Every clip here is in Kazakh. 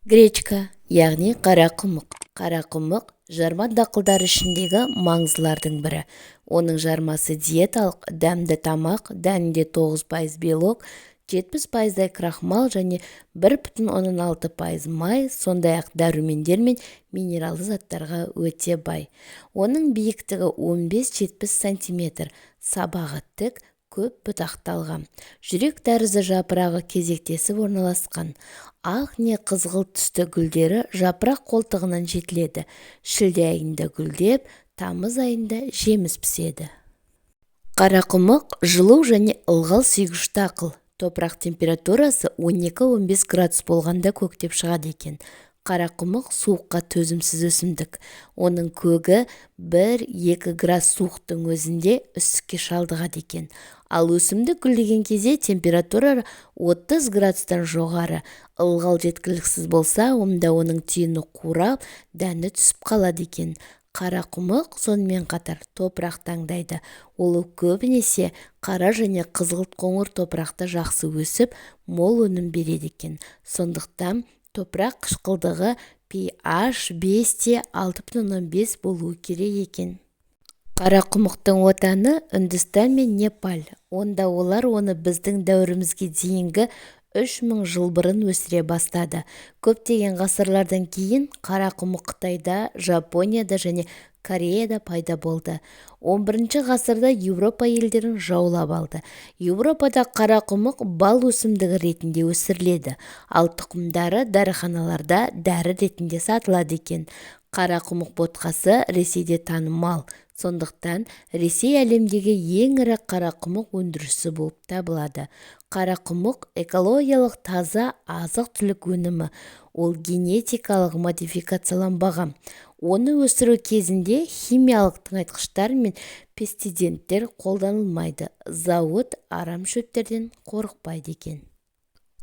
Гречка, яғни қарақұмық. Қарақұмық жарма дақылдар ішіндегі маңыздылардың бірі. Оның жармасы диеталық, дәмді тамақ, дәнінде 9% белок, 70% крахмал және 1,6% май, сондай-ақ дәрумендер мен минералды заттарға өте бай. Оның биіктігі 15-70 см, сабағы тік, көп бұтақталған. Жүрек тәрізді жапырағы кезектесіп орналасқан. Ақ не қызғылт түсті гүлдері жапырақ қолтығынан жетіледі. Шілде айында гүлдеп, тамыз айында жеміс піседі. Қарақұмық жылу және ылғал сүйгіш дақыл. Топырақ температурасы 12-15 градус болғанда көктеп шығады екен. Қарақұмық суыққа төзімсіз өсімдік. Оның көгі 1-2 градус суықтың өзінде үсікке шалдығады екен. Ал өсімдік гүлдеген кезде температура 30 градустан жоғары. Ылғал жеткіліксіз болса, онда оның түйіні қурап, дәні түсіп қалады екен. Қарақұмық сонымен қатар топырақ таңдайды. Ол көбінесе қара және қызғылт қоңыр топырақта жақсы өсіп, мол өнім береді екен. Сондықтан топырақ қышқылдығы pH 5-6,5 болуы керек екен. Қарақұмықтың отаны Үндістан мен Непал. Онда олар оны біздің дәуірімізге дейінгі 3000 жыл бұрын өсіре бастады. Көптеген ғасырлардан кейін қарақұмық Қытайда, Жапонияда және Кореяда пайда болды. 11 ғасырда Еуропа елдерін жаулап алды. Еуропада қарақұмық бал өсімдігі ретінде өсіріледі, ал тұқымдары дәріханаларда дәрі ретінде сатылады екен. Қарақұмық ботқасы Ресейде танымал. Сондықтан Ресей әлемдегі ең ірі қарақұмық өндірушісі болып табылады. Қарақұмық экологиялық таза азық-түлік өнімі. Ол генетикалық модификацияланбаған. Оны өсіру кезінде химиялық тыңайтқыштар мен пестицидтер қолданылмайды. Зауыт арам шөптерден қорықпайды екен.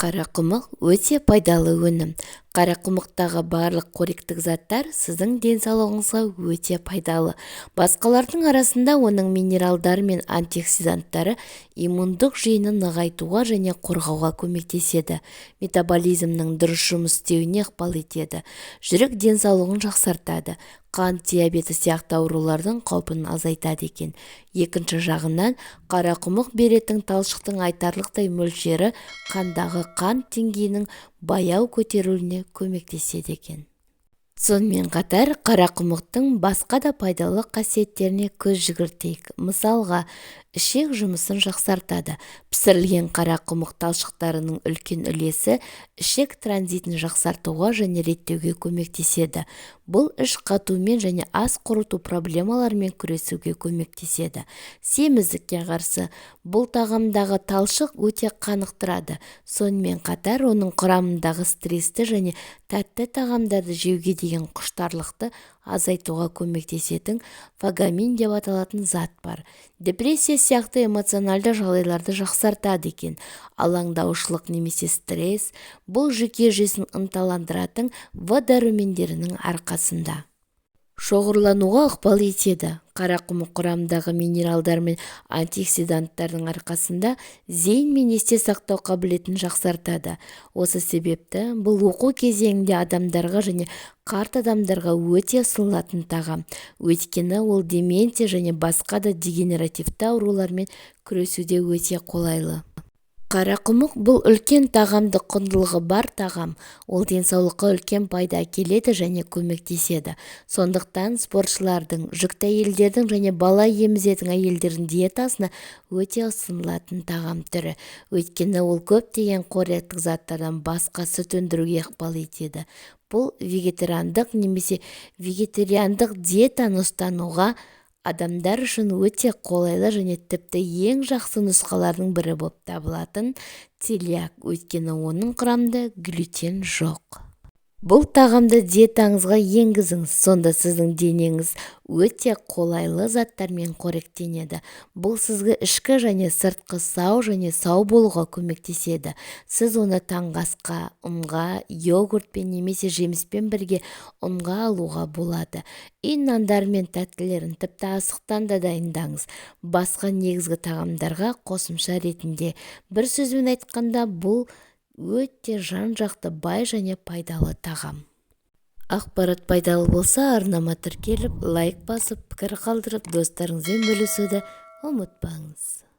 Қарақұмық өте пайдалы өнім. Қарақұмықтағы барлық қоректік заттар сіздің денсаулығыңызға өте пайдалы. Басқалардың арасында оның минералдары мен антиоксиданттары иммундық жүйені нығайтуға және қорғауға көмектеседі. Метаболизмнің дұрыс жұмыс істеуіне ықпал етеді. Жүрек денсаулығын жақсартады. Қант диабеті сияқты аурулардың қаупін азайтады екен. Екінші жағынан, қарақұмық беретін талшықтың айтарлықтай мөлшері қандағы қант деңгейінің баяу көтерілуіне көмектеседі екен. Сонымен қатар, қарақұмықтың басқа да пайдалы қасиеттеріне көз жүгіртейік. Мысалға, ішек жұмысын жақсартады. Пісірілген қарақұмық талшықтарының үлкен үлесі ішек транзитін жақсартуға және реттеуге көмектеседі. Бұл іш қатумен және ас қорыту проблемаларымен күресуге көмектеседі. Семіздікке қарсы бұл тағамдағы талшық өте қанықтырады. Сонымен қатар оның құрамындағы стрессті және тәтті тағамдарды жеуге деген құштарлықты азайтуға көмектесетін фагамин деп аталатын зат бар. Депрессия сияқты эмоционалды жағдайларды жақсартады екен. Алаңдаушылық немесе стресс бұл жүйке жүйесін ынталандыратын В дәрумендерінің арқасында шоғырлануға ықпал етеді. Қарақұмық құрамындағы минералдар мен антиоксиданттардың арқасында зейін мен есте сақтау қабілетін жақсартады. Осы себепті бұл оқу кезеңінде адамдарға және қарт адамдарға өте ұсынылатын тағам. Өйткені ол деменция және басқа да дегенеративті аурулармен күресуде өте қолайлы. Қарақұмық бұл үлкен тағамдық құндылығы бар тағам. Ол денсаулыққа үлкен пайда әкеледі және көмектеседі. Сондықтан спортшылардың, жүкті әйелдердің және бала емізетін әйелдердің диетасына өте ұсынылатын тағам түрі. Өйткені ол көптеген қоректік заттардан басқа сүт өндіруге ықпал етеді. Бұл вегетариандық немесе вегетариандық диетаны ұстануға адамдар үшін өте қолайлы және тіпті ең жақсы нұсқалардың бірі болып табылатын целиак, өйткені оның құрамында глютен жоқ. Бұл тағамды диетаңызға енгізіңіз, сонда сіздің денеңіз өте қолайлы заттармен қоректенеді. Бұл сізге ішкі және сыртқы сау және сау болуға көмектеседі. Сіз оны таңғы асқа, ұнға, йогуртпен немесе жеміспен бірге ұнға алуға болады. Үй нандары мен тәттілерін тіпті асықтан да дайындаңыз. Басқа негізгі тағамдарға қосымша ретінде. Бір сөзбен айтқанда, бұл өте жан-жақты бай және пайдалы тағам. Ақпарат пайдалы болса, арнама тіркеліп, лайк басып, пікір қалдырып, достарыңызбен бөлісуді ұмытпаңыз.